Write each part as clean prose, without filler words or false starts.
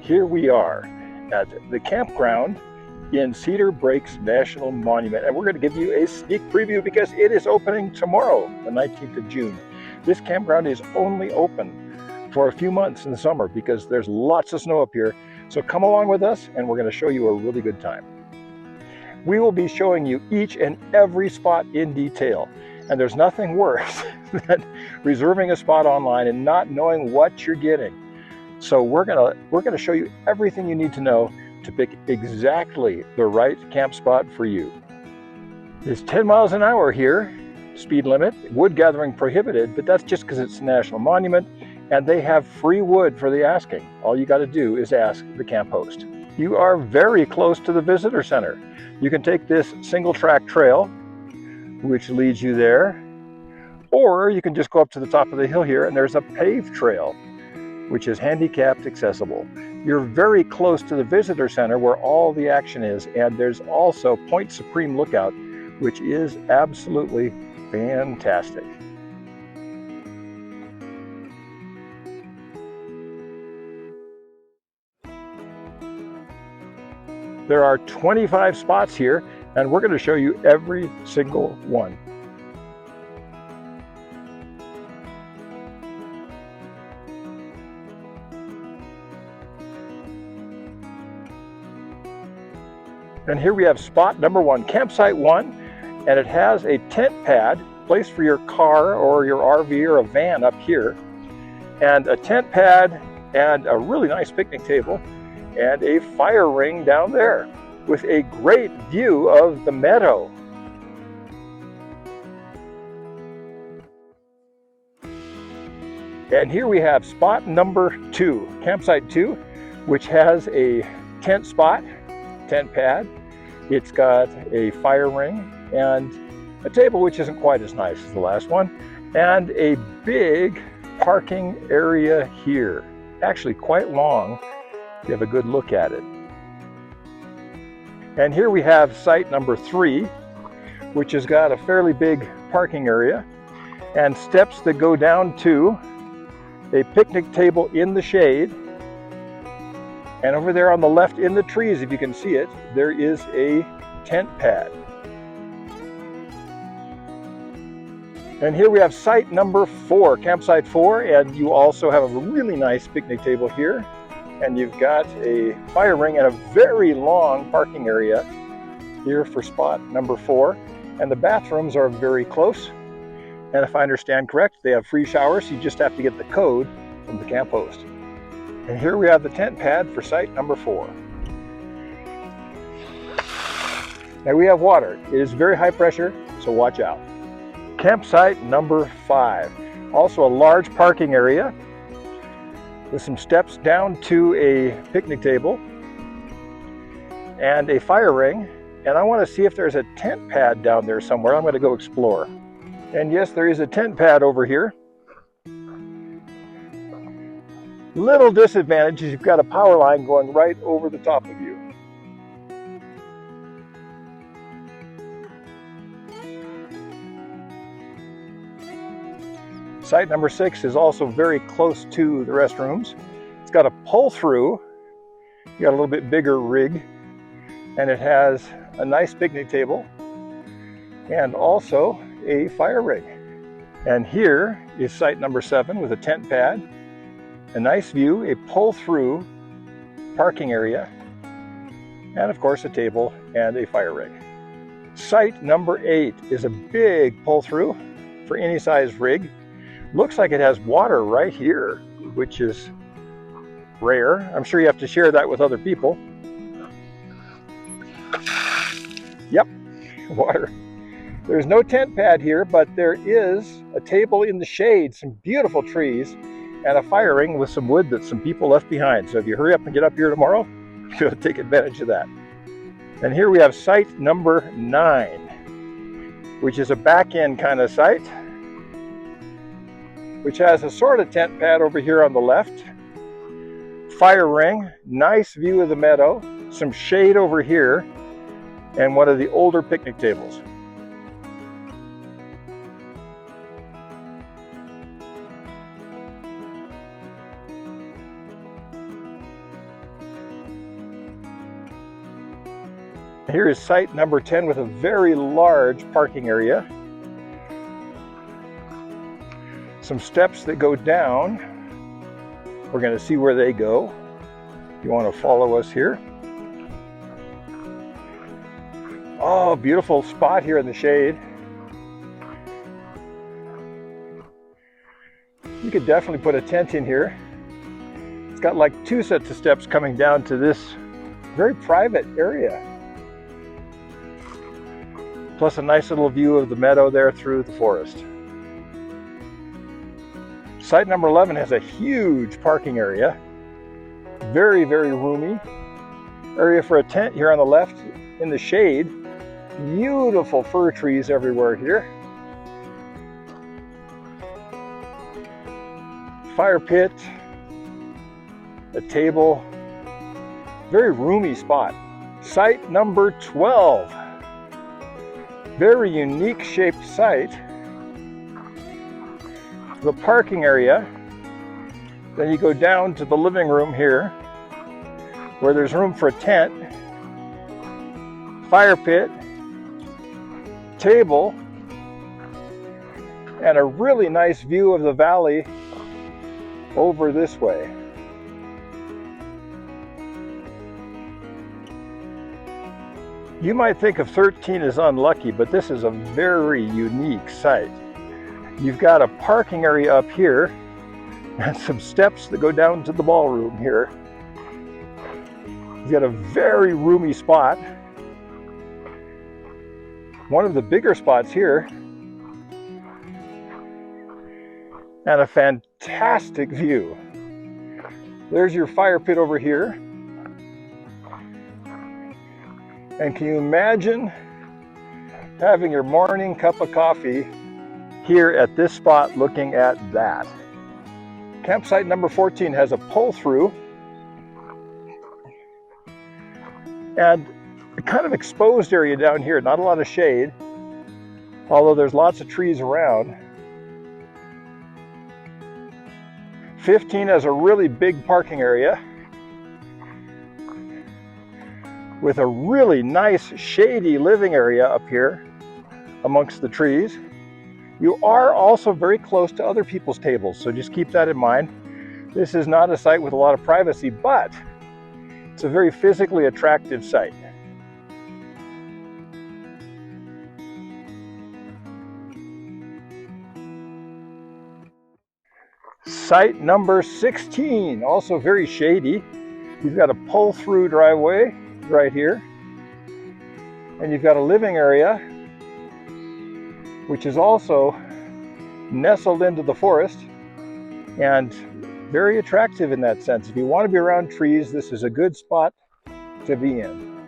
here we are at the campground in Cedar Breaks National Monument, and we're going to give you a sneak preview because it is opening tomorrow, the 19th of June. This campground is only open for a few months in the summer because there's lots of snow up here. So come along with us and we're going to show you a really good time. We will be showing you each and every spot in detail, and there's nothing worse than reserving a spot online and not knowing what you're getting. So we're gonna show you everything you need to know to pick exactly the right camp spot for you. It's 10 miles an hour here, speed limit, wood gathering prohibited, but that's just because it's a national monument and they have free wood for the asking. All you got to do is ask the camp host. You are very close to the visitor center. You can take this single track trail, which leads you there, or you can just go up to the top of the hill here and there's a paved trail, which is handicapped accessible. You're very close to the visitor center where all the action is, and there's also Point Supreme Lookout, which is absolutely fantastic. There are 25 spots here, and we're going to show you every single one. And here we have spot number 1, campsite 1, and it has a tent pad, place for your car or your RV or a van up here, and a tent pad and a really nice picnic table and a fire ring down there with a great view of the meadow. And here we have spot number 2, campsite 2, which has a tent spot, tent pad. It's got a fire ring and a table which isn't quite as nice as the last one, and a big parking area here, actually quite long. You have a good look at it. And here we have site number 3, which has got a fairly big parking area and steps that go down to a picnic table in the shade. And over there on the left in the trees, if you can see it, there is a tent pad. And here we have site number 4, campsite 4, and you also have a really nice picnic table here. And you've got a fire ring and a very long parking area here for spot number 4. And the bathrooms are very close. And if I understand correct, they have free showers. So you just have to get the code from the camp host. And here we have the tent pad for site number 4. Now we have water. It is very high pressure, so watch out. Campsite number 5. Also a large parking area with some steps down to a picnic table and a fire ring. And I want to see if there's a tent pad down there somewhere. I'm going to go explore. And yes, there is a tent pad over here. Little disadvantage is you've got a power line going right over the top of you. Site number 6 is also very close to the restrooms. It's got a pull-through. You got a little bit bigger rig, and it has a nice picnic table and also a fire rig. And here is site number 7 with a tent pad, a nice view, a pull-through parking area, and of course a table and a fire rig. Site number 8 is a big pull-through for any size rig. Looks like it has water right here, which is rare. I'm sure you have to share that with other people. Yep, water. There's no tent pad here, but there is a table in the shade, some beautiful trees, and a fire ring with some wood that some people left behind. So if you hurry up and get up here tomorrow, you'll take advantage of that. And here we have site number 9, which is a back-end kind of site, which has a sort of tent pad over here on the left, fire ring, nice view of the meadow, some shade over here, and one of the older picnic tables. Here is site number 10 with a very large parking area. Some steps that go down. We're going to see where they go. You want to follow us here. Oh, beautiful spot here in the shade. You could definitely put a tent in here. It's got like 2 sets of steps coming down to this very private area. Plus a nice little view of the meadow there through the forest. Site number 11 has a huge parking area. Very, very roomy. Area for a tent here on the left in the shade. Beautiful fir trees everywhere here. Fire pit. A table. Very roomy spot. Site number 12. Very unique shaped site. The parking area. Then you go down to the living room here, where there's room for a tent, fire pit, table, and a really nice view of the valley over this way. You might think of 13 as unlucky, but this is a very unique site. You've got a parking area up here and some steps that go down to the ballroom here. You've got a very roomy spot. One of the bigger spots here. And a fantastic view. There's your fire pit over here. And can you imagine having your morning cup of coffee here at this spot looking at that? Campsite number 14 has a pull-through and a kind of exposed area down here, not a lot of shade, although there's lots of trees around. 15 has a really big parking area with a really nice shady living area up here amongst the trees. You are also very close to other people's tables, so just keep that in mind. This is not a site with a lot of privacy, but it's a very physically attractive site. Site number 16, also very shady. You've got a pull-through driveway right here, and you've got a living area which is also nestled into the forest and very attractive in that sense. If you want to be around trees, this is a good spot to be in.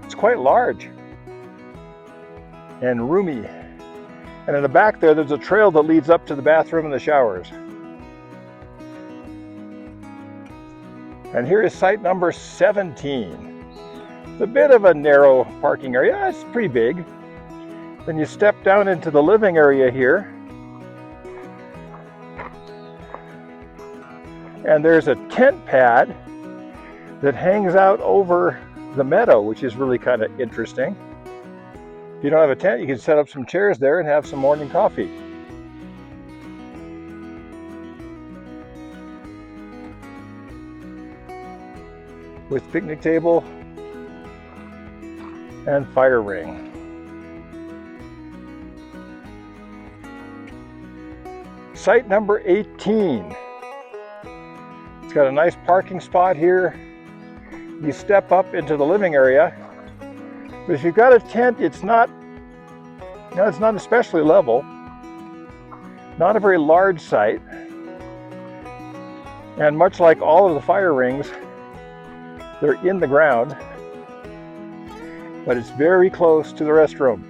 It's quite large and roomy. And in the back there's a trail that leads up to the bathroom and the showers. And here is site number 17. It's a bit of a narrow parking area. It's pretty big. Then you step down into the living area here. And there's a tent pad that hangs out over the meadow, which is really kind of interesting. If you don't have a tent, you can set up some chairs there and have some morning coffee. With picnic table and fire ring. Site number 18. It's got a nice parking spot here. You step up into the living area. But if you've got a tent, it's not especially level. Not a very large site. And much like all of the fire rings, they're in the ground, but it's very close to the restroom.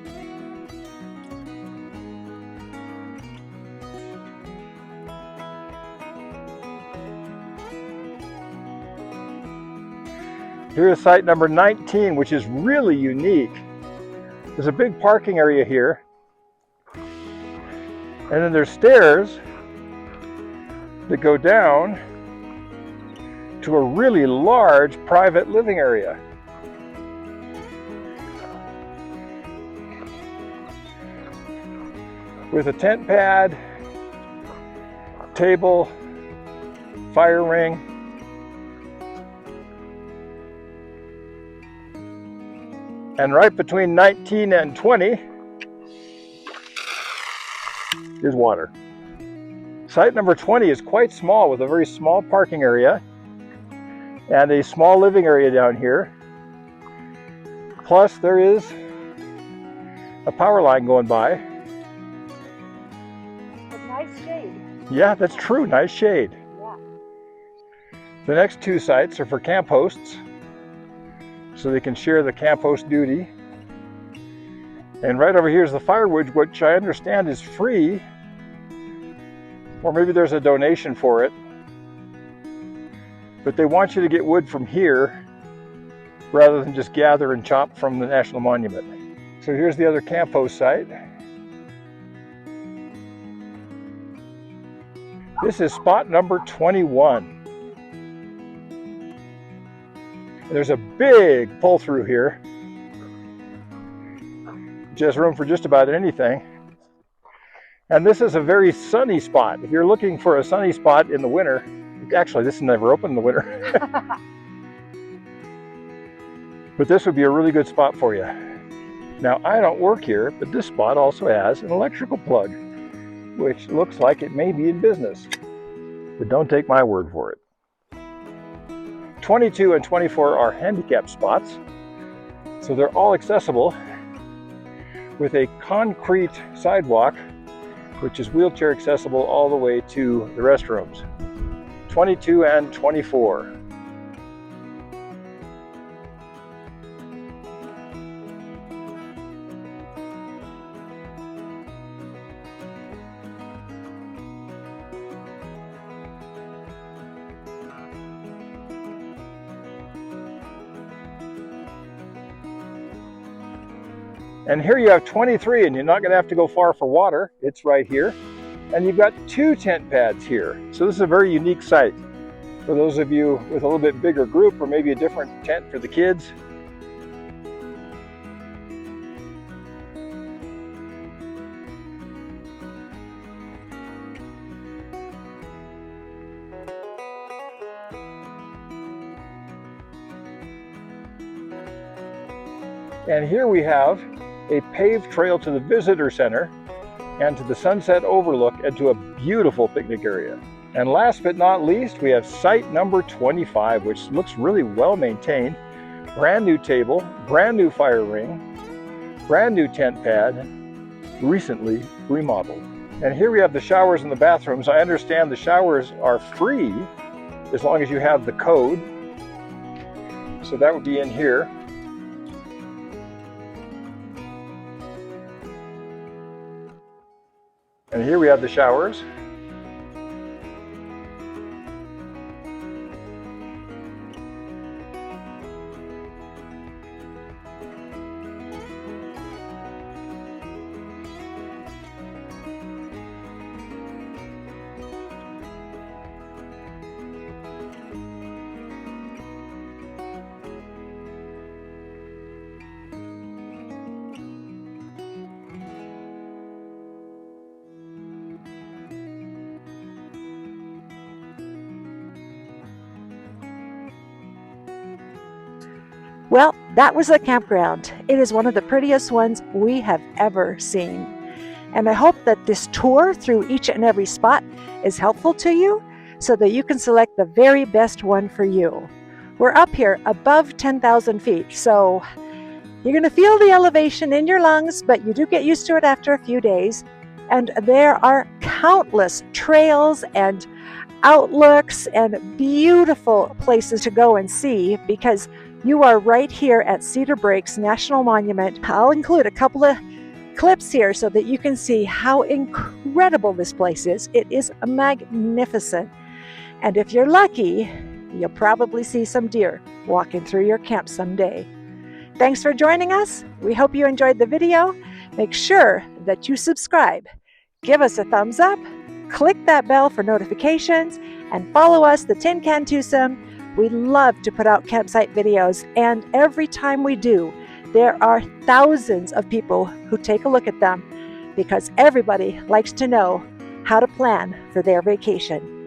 Here's site number 19, which is really unique. There's a big parking area here, and then there's stairs that go down to a really large private living area. With a tent pad, table, fire ring. And right between 19 and 20 is water. Site number 20 is quite small with a very small parking area and a small living area down here. Plus there is a power line going by. Nice shade. Yeah, that's true. Nice shade. Yeah. The next two sites are for camp hosts, so they can share the camp host duty. And right over here is the firewood, which I understand is free, or maybe there's a donation for it. But they want you to get wood from here rather than just gather and chop from the National Monument. So here's the other camp host site. This is spot number 21. There's a big pull through here. Just room for just about anything. And this is a very sunny spot. If you're looking for a sunny spot in the winter, actually this is never open in the winter. But this would be a really good spot for you. Now I don't work here, but this spot also has an electrical plug, which looks like it may be in business. But don't take my word for it. 22 and 24 are handicapped spots, so they're all accessible with a concrete sidewalk, which is wheelchair accessible all the way to the restrooms. 22 and 24. And here you have 23, and you're not going to have to go far for water. It's right here. And you've got two tent pads here. So this is a very unique site for those of you with a little bit bigger group, or maybe a different tent for the kids. And here we have a paved trail to the visitor center and to the sunset overlook and to a beautiful picnic area. And last but not least, we have site number 25, which looks really well maintained. Brand new table, brand new fire ring, brand new tent pad, recently remodeled. And here we have the showers and the bathrooms. I understand the showers are free as long as you have the code. So that would be in here. And here we have the showers. Well, that was the campground. It is one of the prettiest ones we have ever seen. And I hope that this tour through each and every spot is helpful to you so that you can select the very best one for you. We're up here above 10,000 feet, so you're going to feel the elevation in your lungs, but you do get used to it after a few days. And there are countless trails and outlooks and beautiful places to go and see because you are right here at Cedar Breaks National Monument. I'll include a couple of clips here so that you can see how incredible this place is. It is magnificent. And if you're lucky, you'll probably see some deer walking through your camp someday. Thanks for joining us. We hope you enjoyed the video. Make sure that you subscribe. Give us a thumbs up, click that bell for notifications, and follow us, the Tin Can Twosome, We love to put out campsite videos, and every time we do, there are thousands of people who take a look at them because everybody likes to know how to plan for their vacation.